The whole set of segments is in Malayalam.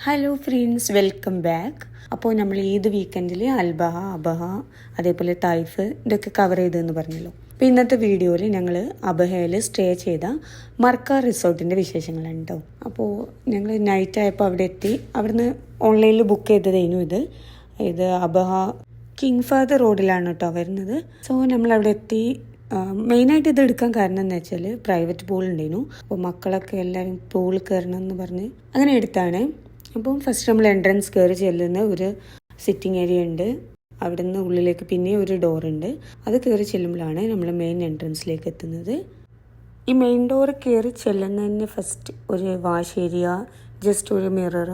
Hello friends, welcome back. അപ്പോൾ നമ്മൾ ഈദ് വീക്കെൻഡിൽ അൽബഹ, അബഹ, അതേപോലെ തായിഫ് ഇതൊക്കെ കവർ ചെയ്തെന്ന് പറഞ്ഞല്ലോ. അപ്പോൾ ഇന്നത്തെ വീഡിയോയിൽ ഞങ്ങൾ അബഹയിൽ സ്റ്റേ ചെയ്ത മർക്ക റിസോർട്ടിൻ്റെ വിശേഷങ്ങളാണ് കേട്ടോ. അപ്പോൾ ഞങ്ങൾ നൈറ്റ് ആയപ്പോൾ അവിടെ എത്തി. അവിടുന്ന് ഓൺലൈനിൽ ബുക്ക് ചെയ്തതായിരുന്നു ഇത് അബഹ കിങ് ഫാദർ റോഡിലാണ് കേട്ടോ വരുന്നത്. സോ നമ്മളവിടെ എത്തി. മെയിനായിട്ട് ഇത് എടുക്കാൻ കാരണം എന്ന് വെച്ചാൽ പ്രൈവറ്റ് പൂൾ ഉണ്ടായിരുന്നു. അപ്പോൾ മക്കളൊക്കെ എല്ലാവരും പൂളിൽ കയറണം എന്ന് പറഞ്ഞ് അങ്ങനെ എടുത്താണ്. അപ്പം ഫസ്റ്റ് നമ്മൾ എൻട്രൻസ് കയറി ചെല്ലുന്ന ഒരു സിറ്റിംഗ് ഏരിയ ഉണ്ട്. അവിടെ നിന്ന് ഉള്ളിലേക്ക് പിന്നെ ഒരു ഡോറുണ്ട്. അത് കയറി ചെല്ലുമ്പോഴാണ് നമ്മൾ മെയിൻ എൻട്രൻസിലേക്ക് എത്തുന്നത്. ഈ മെയിൻ ഡോർ കയറി ചെല്ലുന്നതിന് ഫസ്റ്റ് ഒരു വാഷ് ഏരിയ, ജസ്റ്റ് ഒരു മിറർ,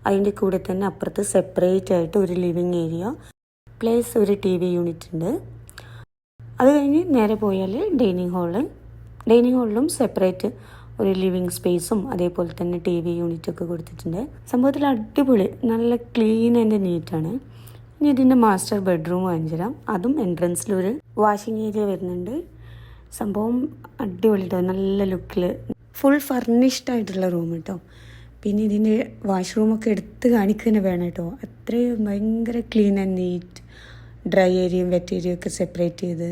അതിൻ്റെ കൂടെ തന്നെ അപ്പുറത്ത് സെപ്പറേറ്റ് ആയിട്ട് ഒരു ലിവിങ് ഏരിയ പ്ലസ് ഒരു TV യൂണിറ്റ് ഉണ്ട്. അത് കഴിഞ്ഞ് നേരെ പോയാൽ ഡൈനിങ് ഹാളിലും സെപ്പറേറ്റ് ഒരു ലിവിങ് സ്പേസും അതേപോലെ തന്നെ TV യൂണിറ്റൊക്കെ കൊടുത്തിട്ടുണ്ട്. സംഭവത്തിൽ അടിപൊളി, നല്ല ക്ലീൻ ആൻഡ് നീറ്റാണ്. ഇനി ഇതിൻ്റെ മാസ്റ്റർ ബെഡ്റൂം കാണിച്ചു തരാം. അതും എൻട്രൻസിലൊരു വാഷിംഗ് ഏരിയ വരുന്നുണ്ട്. സംഭവം അടിപൊളി കേട്ടോ, നല്ല ലുക്കിൽ ഫുൾ ഫർണിഷ്ഡ് ആയിട്ടുള്ള റൂം കേട്ടോ. പിന്നെ ഇതിൻ്റെ വാഷ്റൂമൊക്കെ എടുത്ത് കാണിക്കുക വേണം കേട്ടോ. അത്രയും ഭയങ്കര ക്ലീൻ ആൻഡ് നീറ്റ്. ഡ്രൈ ഏരിയയും വെറ്റ് ഏരിയയും ഒക്കെ സെപ്പറേറ്റ് ചെയ്ത്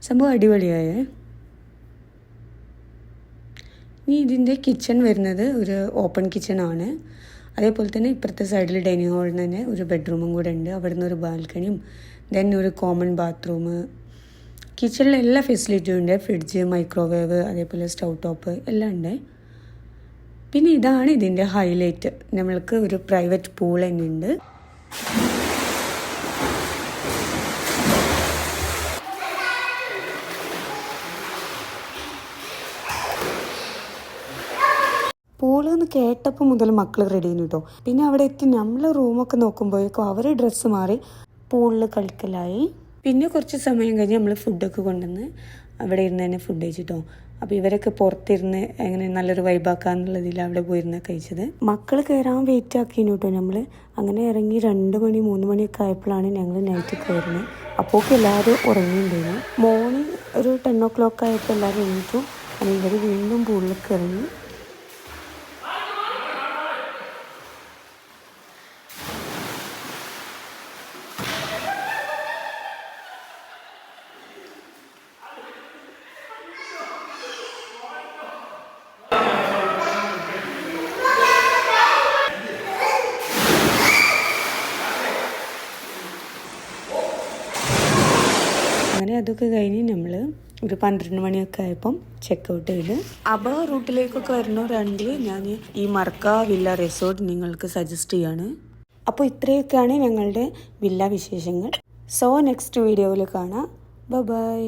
സംഭവം അടിപൊളിയായേ. ഇനി ഇതിൻ്റെ കിച്ചൺ വരുന്നത് ഒരു ഓപ്പൺ കിച്ചൺ ആണ്. അതേപോലെ തന്നെ ഇപ്പുറത്തെ സൈഡിൽ ഡൈനിങ് ഹാളിൽ തന്നെ ഒരു ബെഡ്റൂമും കൂടെ ഉണ്ട്. അവിടെ നിന്ന് ഒരു ബാൽക്കണിയും ദെൻ ഒരു കോമൺ ബാത്റൂം. കിച്ചണിൽ എല്ലാ ഫെസിലിറ്റിയും ഉണ്ട്. ഫ്രിഡ്ജ്, മൈക്രോവേവ്, അതേപോലെ സ്റ്റൗ ടോപ്പ് എല്ലാം ഉണ്ട്. പിന്നെ ഇതാണ് ഇതിൻ്റെ ഹൈലൈറ്റ്, നമ്മൾക്ക് ഒരു പ്രൈവറ്റ് പൂൾ തന്നെ ഉണ്ട്. പൂളെന്ന് കേട്ടപ്പോൾ മുതൽ മക്കൾ റെഡി ചെയ്യുന്നു കേട്ടോ. പിന്നെ അവിടെ എത്തി നമ്മൾ റൂമൊക്കെ നോക്കുമ്പോഴേക്കും അവർ ഡ്രസ്സ് മാറി പൂളിൽ കളിക്കലായി. പിന്നെ കുറച്ച് സമയം കഴിഞ്ഞ് നമ്മൾ ഫുഡൊക്കെ കൊണ്ടുവന്ന് അവിടെ ഇരുന്ന് തന്നെ ഫുഡ് കഴിച്ചിട്ടോ. അപ്പോൾ ഇവരൊക്കെ പുറത്തിരുന്ന് എങ്ങനെ നല്ലൊരു വൈബാക്കാന്നുള്ളതിൽ അവിടെ പോയിരുന്ന് കഴിച്ചത്. മക്കൾ കയറാൻ വെയിറ്റ് ആക്കിയിരുന്നു കേട്ടോ. നമ്മൾ അങ്ങനെ ഇറങ്ങി 2 മണി 3 മണിയൊക്കെ ആയപ്പോഴാണ് ഞങ്ങൾ നൈറ്റ് കയറുന്നത്. അപ്പോഴൊക്കെ എല്ലാവരും ഉറങ്ങിയിട്ടുണ്ടായിരുന്നു. മോർണിംഗ് ഒരു 10 o'clock ആയപ്പോൾ എല്ലാവരും എണീറ്റു. അങ്ങനെ ഇവർ വീണ്ടും പൂളിലേക്ക് ഇറങ്ങി. അങ്ങനെ അതൊക്കെ കഴിഞ്ഞ് നമ്മൾ ഒരു 12 മണിയൊക്കെ ആയപ്പം ചെക്കൗട്ട് ചെയ്ത് അബ റൂട്ടിലേക്കൊക്കെ വരുന്നവരാണെങ്കിൽ ഞാൻ ഈ മർക്ക വില്ല റിസോർട്ട് നിങ്ങൾക്ക് സജസ്റ്റ് ചെയ്യാണ്. അപ്പോൾ ഇത്രയൊക്കെയാണ് ഞങ്ങളുടെ വില്ല വിശേഷങ്ങൾ. സോ നെക്സ്റ്റ് വീഡിയോയിൽ കാണാം. ബൈ.